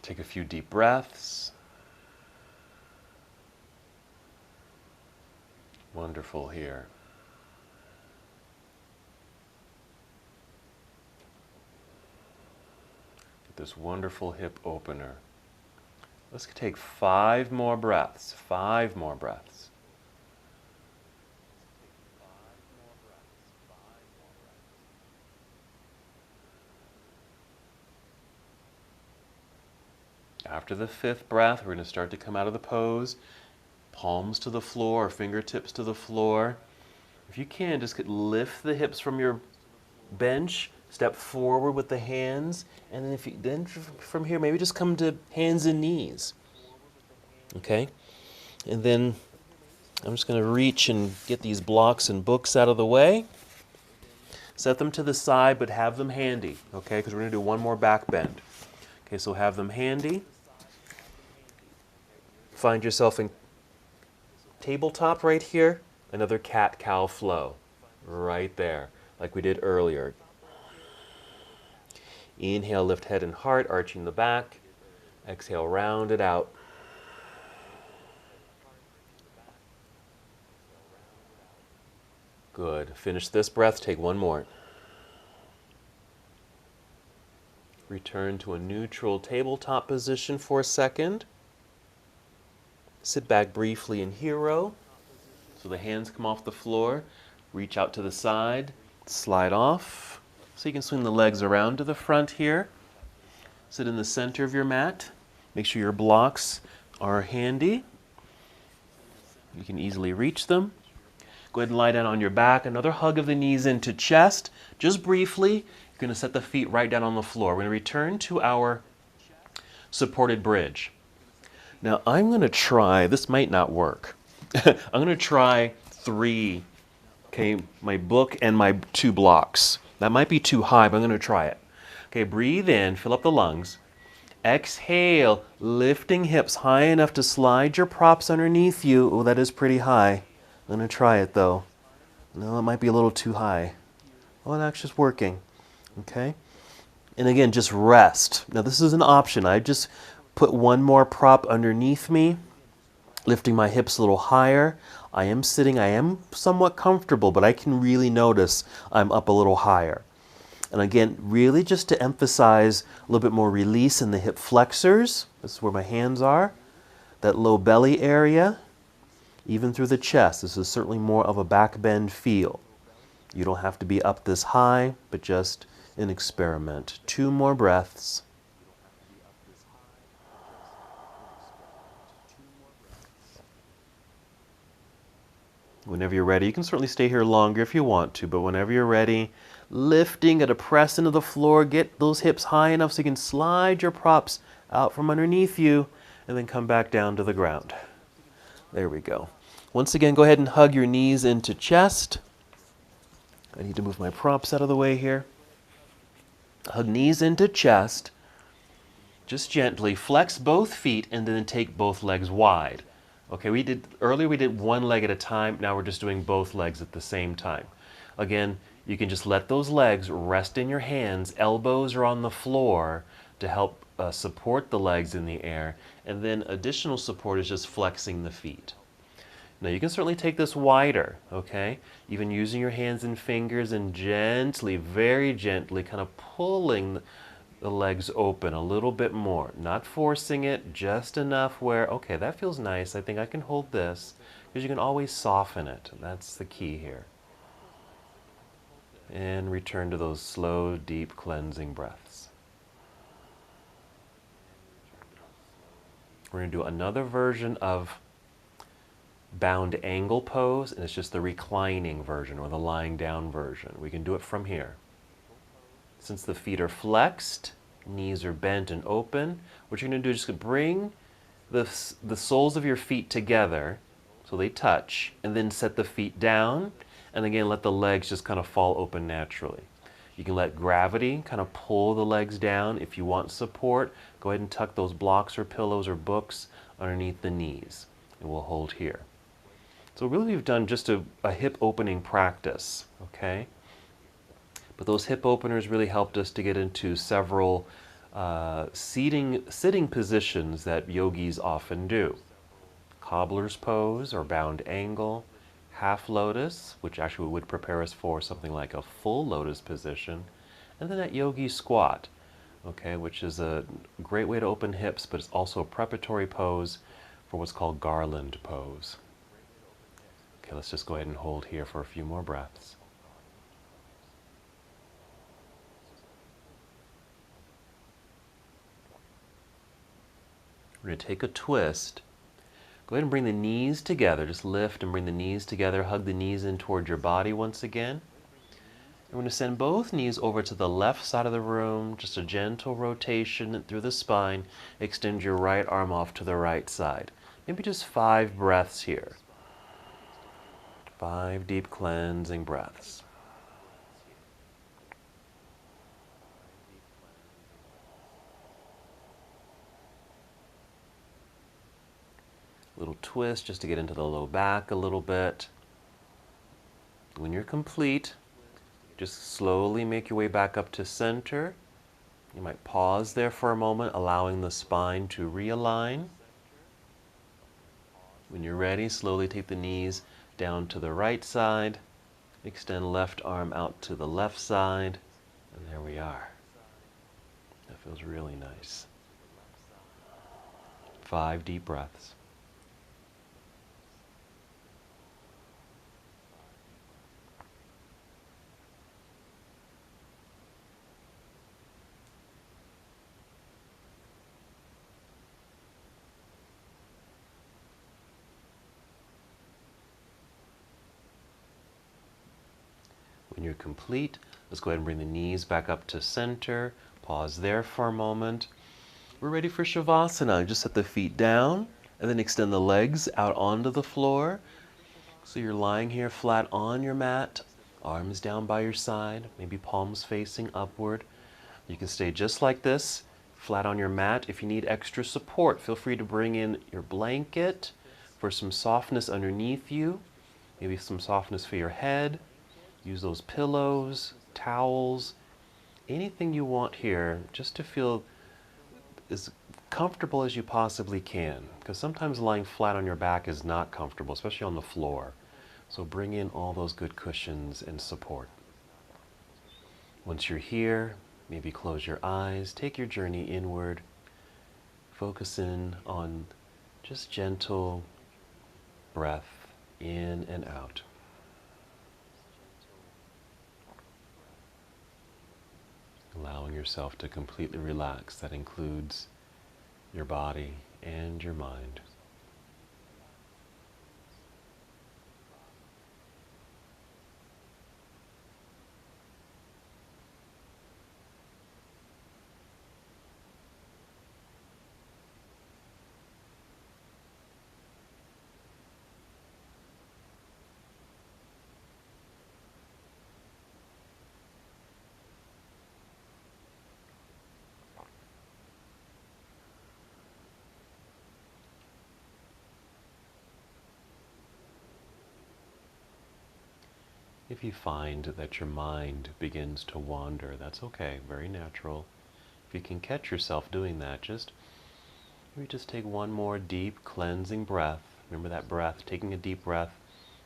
Take a few deep breaths. Wonderful here. Get this wonderful hip opener. Let's take 5 more breaths. 5 more breaths. After the 5th breath, we're going to start to come out of the pose. Palms to the floor, or fingertips to the floor. If you can, just lift the hips from your bench, step forward with the hands, and then from here, maybe just come to hands and knees. Okay? And then I'm just going to reach and get these blocks and books out of the way. Set them to the side, but have them handy, okay? Because we're going to do one more back bend. Okay, so have them handy. Find yourself in tabletop right here, another cat-cow flow right there, like we did earlier. Inhale, lift head and heart, arching the back. Exhale, round it out. Good. Finish this breath, take one more. Return to a neutral tabletop position for a second. Sit back briefly in hero. So the hands come off the floor. Reach out to the side. Slide off. So you can swing the legs around to the front here. Sit in the center of your mat. Make sure your blocks are handy. You can easily reach them. Go ahead and lie down on your back. Another hug of the knees into chest. Just briefly, you're going to set the feet right down on the floor. We're going to return to our supported bridge. Now I'm going to try, this might not work. I'm going to try 3, okay, my book and my 2 blocks. That might be too high, but I'm going to try it. Okay, breathe in, fill up the lungs. Exhale, lifting hips high enough to slide your props underneath you. Oh, that is pretty high. I'm going to try it though. No, it might be a little too high. Oh, that's just working. Okay? And again, just rest. Now this is an option. I just put one more prop underneath me, lifting my hips a little higher. I am sitting, I am somewhat comfortable, but I can really notice I'm up a little higher. And again, really just to emphasize a little bit more release in the hip flexors. This is where my hands are. That low belly area, even through the chest. This is certainly more of a back bend feel. You don't have to be up this high, but just an experiment. 2 more breaths. Whenever you're ready, you can certainly stay here longer if you want to, but whenever you're ready, lifting at a press into the floor, get those hips high enough so you can slide your props out from underneath you, and then come back down to the ground. There we go. Once again, go ahead and hug your knees into chest. I need to move my props out of the way here. Hug knees into chest. Just gently flex both feet and then take both legs wide. Okay, earlier we did one leg at a time. Now we're just doing both legs at the same time. Again, you can just let those legs rest in your hands. Elbows are on the floor to help support the legs in the air. And then additional support is just flexing the feet. Now you can certainly take this wider, okay? Even using your hands and fingers and gently, very gently, kind of pulling the legs open a little bit more. Not forcing it, just enough where, okay, that feels nice. I think I can hold this. Because you can always soften it. That's the key here. And return to those slow, deep, cleansing breaths. We're going to do another version of bound angle pose, and it's just the reclining version or the lying down version. We can do it from here. Since the feet are flexed, knees are bent and open, what you're going to do is just bring the soles of your feet together so they touch, and then set the feet down, and again let the legs just kind of fall open naturally. You can let gravity kind of pull the legs down. If you want support, go ahead and tuck those blocks or pillows or books underneath the knees, and we'll hold here. So really we've done just a hip opening practice, okay? But those hip openers really helped us to get into several sitting positions that yogis often do. Cobbler's pose or bound angle, half lotus, which actually would prepare us for something like a full lotus position, and then that yogi squat, okay, which is a great way to open hips, but it's also a preparatory pose for what's called garland pose. Okay, let's just go ahead and hold here for a few more breaths. We're going to take a twist. Go ahead and bring the knees together. Just lift and bring the knees together. Hug the knees in toward your body once again. And we're going to send both knees over to the left side of the room. Just a gentle rotation through the spine. Extend your right arm off to the right side. Maybe just 5 breaths here. 5 deep cleansing breaths. Little twist just to get into the low back a little bit. When you're complete, just slowly make your way back up to center. You might pause there for a moment, allowing the spine to realign. When you're ready, slowly take the knees down to the right side. Extend left arm out to the left side. And there we are. That feels really nice. 5 deep breaths. you're complete, let's go ahead and bring the knees back up to center. Pause there for a moment. We're ready for Shavasana. Just set the feet down and then extend the legs out onto the floor. So you're lying here flat on your mat, arms down by your side, maybe palms facing upward. You can stay just like this, flat on your mat. If you need extra support, feel free to bring in your blanket for some softness underneath you, maybe some softness for your head. Use those pillows, towels, anything you want here just to feel as comfortable as you possibly can, because sometimes lying flat on your back is not comfortable, especially on the floor. So bring in all those good cushions and support. Once you're here, maybe close your eyes, take your journey inward, focus in on just gentle breath in and out. Allowing yourself to completely relax. That includes your body and your mind. If you find that your mind begins to wander, that's okay, very natural. If you can catch yourself doing that, maybe just take one more deep cleansing breath. Remember that breath, taking a deep breath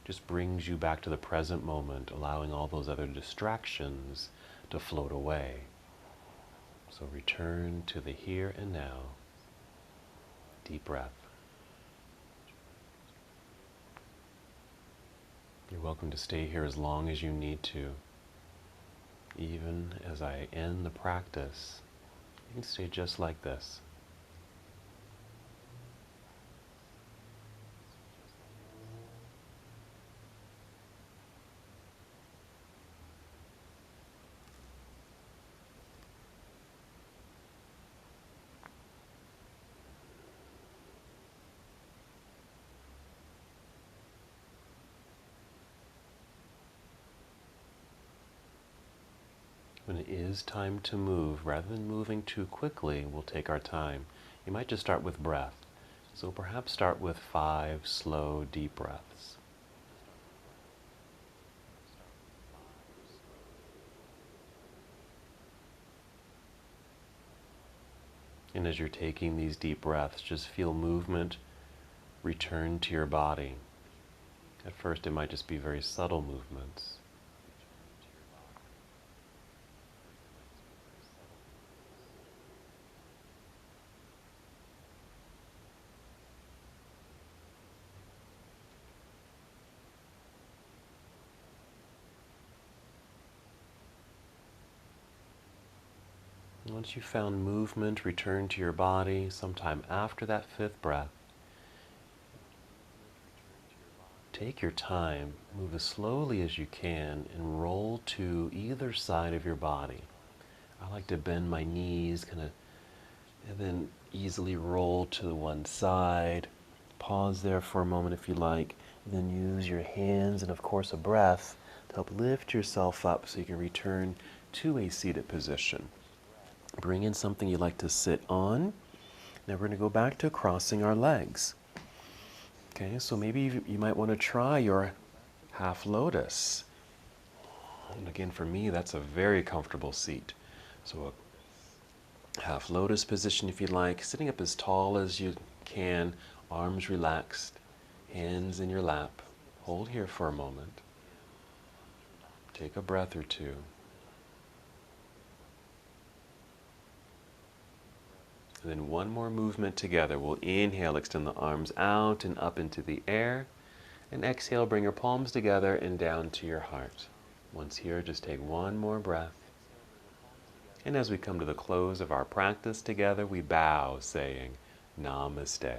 just brings you back to the present moment, allowing all those other distractions to float away. So return to the here and now. Deep breath. You're welcome to stay here as long as you need to. Even as I end the practice, you can stay just like this. When it is time to move, rather than moving too quickly, we'll take our time. You might just start with breath. So perhaps start with 5 slow, deep breaths. And as you're taking these deep breaths, just feel movement return to your body. At first, it might just be very subtle movements. Once you've found movement, return to your body sometime after that 5th breath. Take your time, move as slowly as you can, and roll to either side of your body. I like to bend my knees, and then easily roll to one side. Pause there for a moment if you like, and then use your hands and of course a breath to help lift yourself up so you can return to a seated position. Bring in something you like to sit on. Now we're going to go back to crossing our legs. Okay, so maybe you might want to try your half lotus. And again, for me, that's a very comfortable seat. So a half lotus position if you like, sitting up as tall as you can, arms relaxed, hands in your lap. Hold here for a moment. Take a breath or two. And then one more movement together. We'll inhale, extend the arms out and up into the air. And exhale, bring your palms together and down to your heart. Once here, just take one more breath. And as we come to the close of our practice together, we bow, saying, Namaste.